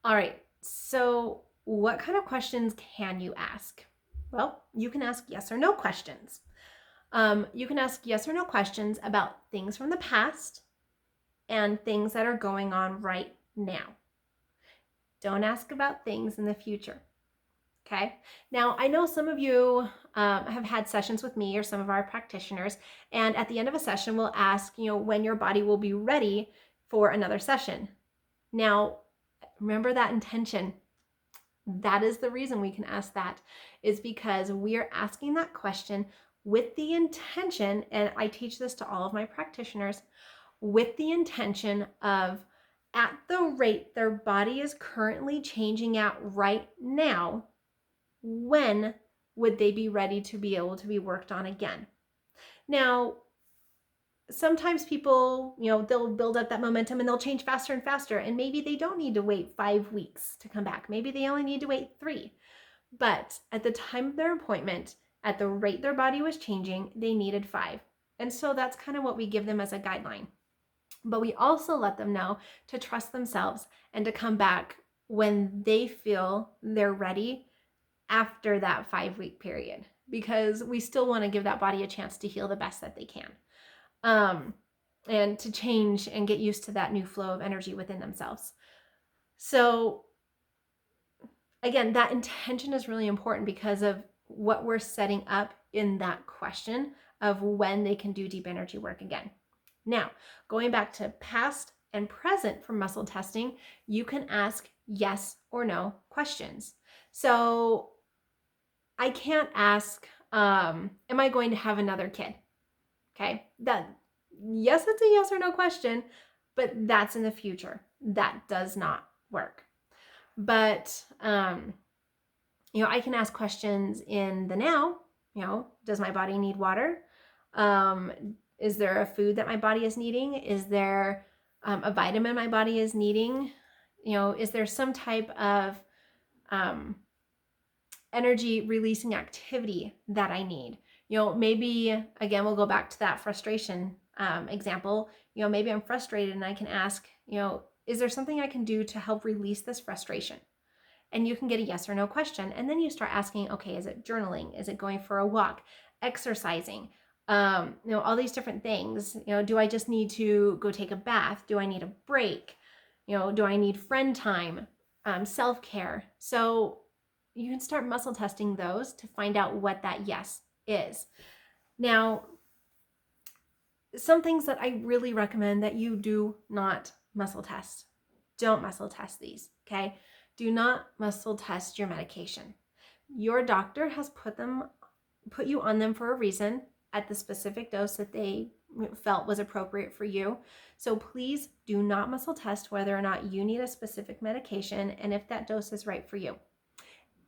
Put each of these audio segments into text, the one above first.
All right. So, what kind of questions can you ask? Well, you can ask yes or no questions. You can ask yes or no questions about things from the past and things that are going on right now. Don't ask about things in the future. Okay. Now, I know some of you have had sessions with me or some of our practitioners, and at the end of a session, we'll ask, when your body will be ready for another session. Now, remember that intention. That is the reason we can ask that, is because we are asking that question with the intention, and I teach this to all of my practitioners, with the intention of, at the rate their body is currently changing at right now, when would they be ready to be able to be worked on again? Now, sometimes people, they'll build up that momentum and they'll change faster and faster. And maybe they don't need to wait 5 weeks to come back. Maybe they only need to wait 3. But at the time of their appointment, at the rate their body was changing, they needed 5. And so that's kind of what we give them as a guideline. But we also let them know to trust themselves and to come back when they feel they're ready after that 5-week period, because we still want to give that body a chance to heal the best that they can, and to change and get used to that new flow of energy within themselves. So again, that intention is really important because of what we're setting up in that question of when they can do deep energy work again. Now, going back to past and present for muscle testing, you can ask yes or no questions. So I can't ask, am I going to have another kid? Okay, yes, it's a yes or no question, but that's in the future. That does not work. But, I can ask questions in the now. Does my body need water? Is there a food that my body is needing? Is there a vitamin my body is needing? Is there some type of energy releasing activity that I need? Maybe, again, we'll go back to that frustration example. Maybe I'm frustrated and I can ask, is there something I can do to help release this frustration? And you can get a yes or no question. And then you start asking, okay, is it journaling? Is it going for a walk? Exercising? All these different things. Do I just need to go take a bath? Do I need a break? Do I need friend time? Self-care? So you can start muscle testing those to find out what that yes is. Now, some things that I really recommend that you do not muscle test. Don't muscle test these, okay? Do not muscle test your medication. Your doctor has put you on them for a reason at the specific dose that they felt was appropriate for you. So please do not muscle test whether or not you need a specific medication and if that dose is right for you.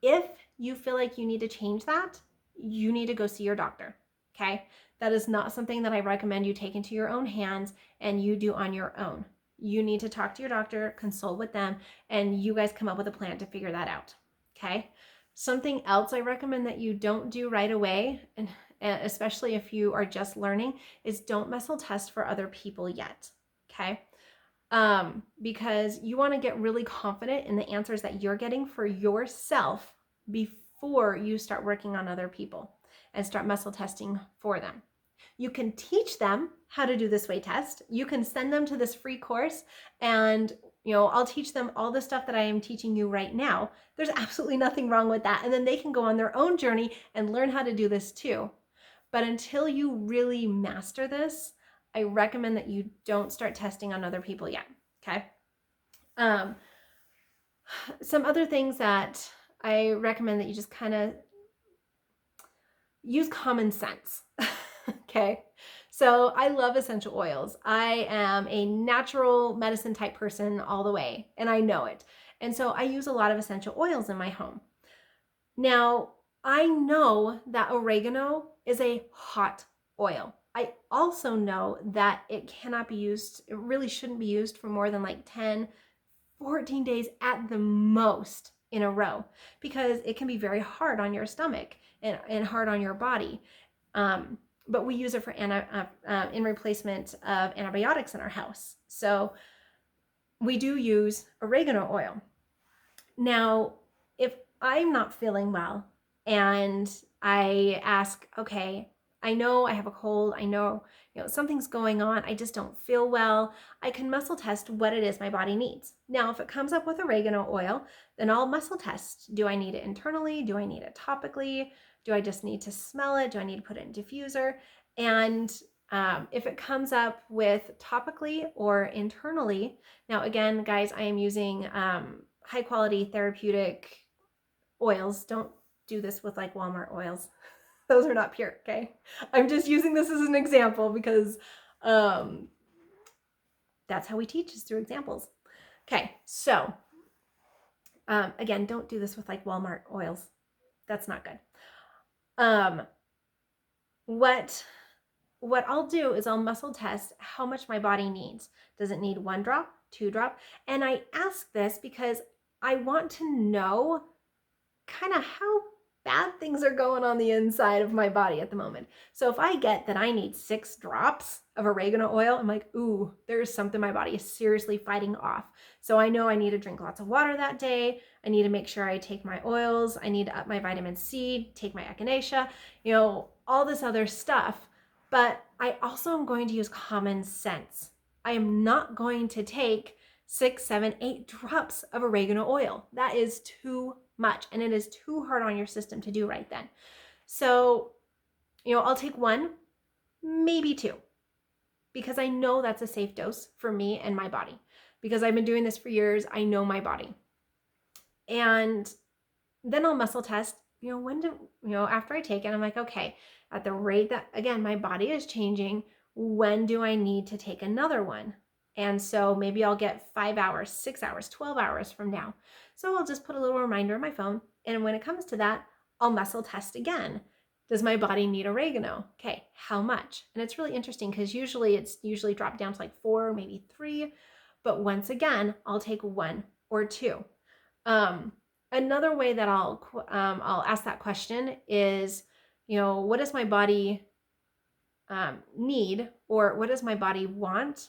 If you feel like you need to change that, you need to go see your doctor, okay? That is not something that I recommend you take into your own hands and you do on your own. You need to talk to your doctor, consult with them, and you guys come up with a plan to figure that out, okay? Something else I recommend that you don't do right away, and especially if you are just learning, is don't muscle test for other people yet, okay? Because you want to get really confident in the answers that you're getting for yourself before you start working on other people and start muscle testing for them. You can teach them how to do this weight test. You can send them to this free course and I'll teach them all the stuff that I am teaching you right now. There's absolutely nothing wrong with that. And then they can go on their own journey and learn how to do this too. But until you really master this, I recommend that you don't start testing on other people yet, okay? Some other things that I recommend that you just kind of use common sense, okay? So I love essential oils. I am a natural medicine type person all the way, and I know it. And so I use a lot of essential oils in my home. Now, I know that oregano is a hot oil. I also know that it cannot be used, it really shouldn't be used for more than like 10, 14 days at the most in a row, because it can be very hard on your stomach and hard on your body. But we use it for in replacement of antibiotics in our house. So we do use oregano oil. Now, if I'm not feeling well and I ask, okay, I know I have a cold, I know, something's going on, I just don't feel well, I can muscle test what it is my body needs. Now, if it comes up with oregano oil, then I'll muscle test. Do I need it internally? Do I need it topically? Do I just need to smell it? Do I need to put it in diffuser? And if it comes up with topically or internally, now again, guys, I am using high quality therapeutic oils. Don't do this with like Walmart oils. Those are not pure, okay? I'm just using this as an example because that's how we teach, is through examples. Okay, so again, don't do this with like Walmart oils. That's not good. What I'll do is I'll muscle test how much my body needs. Does it need 1 drop, 2 drop? And I ask this because I want to know kind of how bad things are going on the inside of my body at the moment. So if I get that I need 6 drops of oregano oil, I'm like, ooh, there's something my body is seriously fighting off. So I know I need to drink lots of water that day. I need to make sure I take my oils. I need to up my vitamin C, take my echinacea, all this other stuff. But I also am going to use common sense. I am not going to take 6, 7, 8 drops of oregano oil. That is too much, and it is too hard on your system to do right then. So, I'll take 1, maybe 2, because I know that's a safe dose for me and my body. Because I've been doing this for years, I know my body. And then I'll muscle test, after I take it, I'm like, okay, at the rate that, again, my body is changing, when do I need to take another one? And so maybe I'll get 5 hours, 6 hours, 12 hours from now. So I'll just put a little reminder on my phone. And when it comes to that, I'll muscle test again. Does my body need oregano? Okay, how much? And it's really interesting because it's usually dropped down to like 4, maybe 3. But once again, I'll take 1 or 2. Another way that I'll ask that question is, what does my body need, or what does my body want,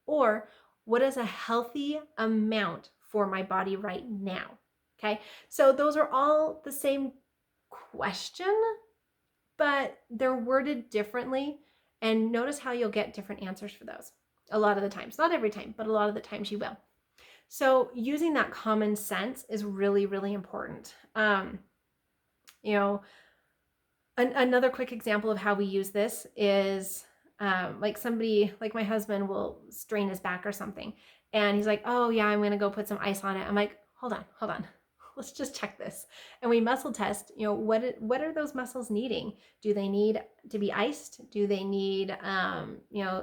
or what is a healthy amount for my body right now? Okay, so those are all the same question, but they're worded differently. And notice how you'll get different answers for those a lot of the times. Not every time, but a lot of the times you will. So using that common sense is really, really important. Another quick example of how we use this is like somebody, like my husband will strain his back or something. And he's like, oh yeah, I'm going to go put some ice on it. I'm like, hold on. Let's just check this. And we muscle test, what are those muscles needing? Do they need to be iced? Do they need,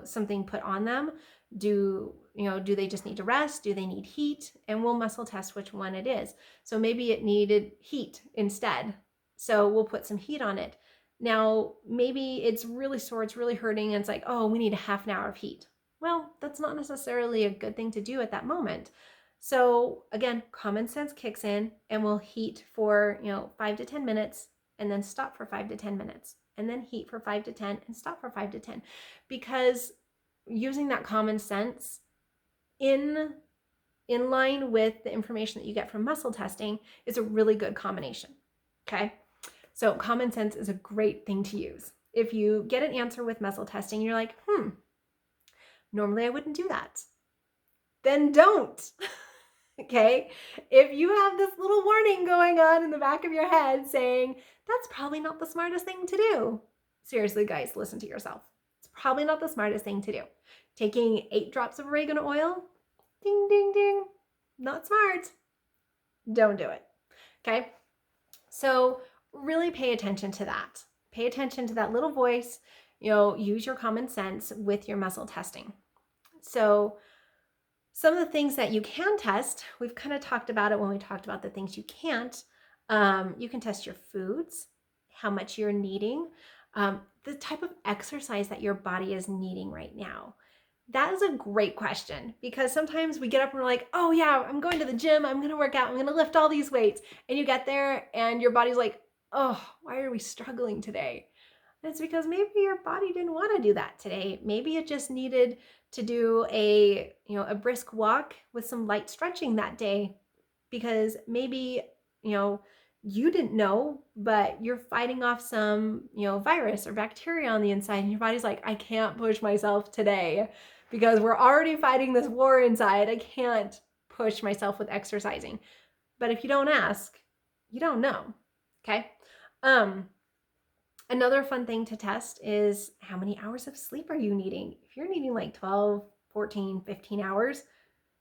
something put on them? Do they just need to rest? Do they need heat? And we'll muscle test which one it is. So maybe it needed heat instead. So we'll put some heat on it. Now, maybe it's really sore, it's really hurting, and it's like, oh, we need a half an hour of heat. Well, that's not necessarily a good thing to do at that moment. So again, common sense kicks in, and we'll heat for 5 to 10 minutes, and then stop for 5 to 10 minutes, and then heat for 5 to 10 and stop for 5 to 10, because using that common sense in line with the information that you get from muscle testing is a really good combination. Okay, so common sense is a great thing to use. If you get an answer with muscle testing, you're like, normally I wouldn't do that, then don't. Okay, if you have this little warning going on in the back of your head saying that's probably not the smartest thing to do, seriously guys, listen to yourself. It's probably not the smartest thing to do. Taking 8 drops of oregano oil, ding ding ding, not smart. Don't do it. Okay, so really pay attention to that. Pay attention to that little voice. Use your common sense with your muscle testing. So some of the things that you can test, we've kind of talked about it when we talked about the things you can't. You can test your foods, how much you're needing, the type of exercise that your body is needing right now. That is a great question, because sometimes we get up and we're like, oh yeah, I'm going to the gym, I'm going to work out, I'm going to lift all these weights. And you get there and your body's like, oh, why are we struggling today? And it's because maybe your body didn't want to do that today. Maybe it just needed to do a brisk walk with some light stretching that day. because maybe, you didn't know, but you're fighting off some, virus or bacteria on the inside, and your body's like, I can't push myself today because we're already fighting this war inside. I can't push myself with exercising. But if you don't ask, you don't know. Okay. Another fun thing to test is how many hours of sleep are you needing? If you're needing like 12, 14, 15 hours,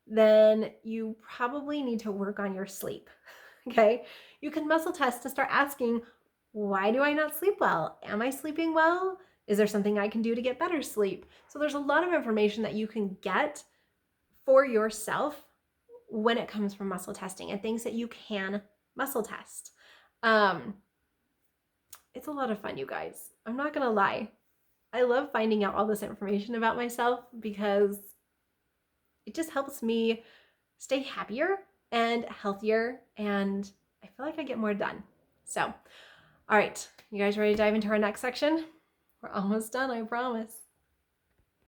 then you probably need to work on your sleep. Okay. You can muscle test to start asking, why do I not sleep well? Am I sleeping well? Is there something I can do to get better sleep? So there's a lot of information that you can get for yourself when it comes from muscle testing and things that you can muscle test. It's a lot of fun, you guys. I'm not gonna lie. I love finding out all this information about myself because it just helps me stay happier and healthier, and I feel like I get more done. So, all right, you guys ready to dive into our next section? We're almost done, I promise.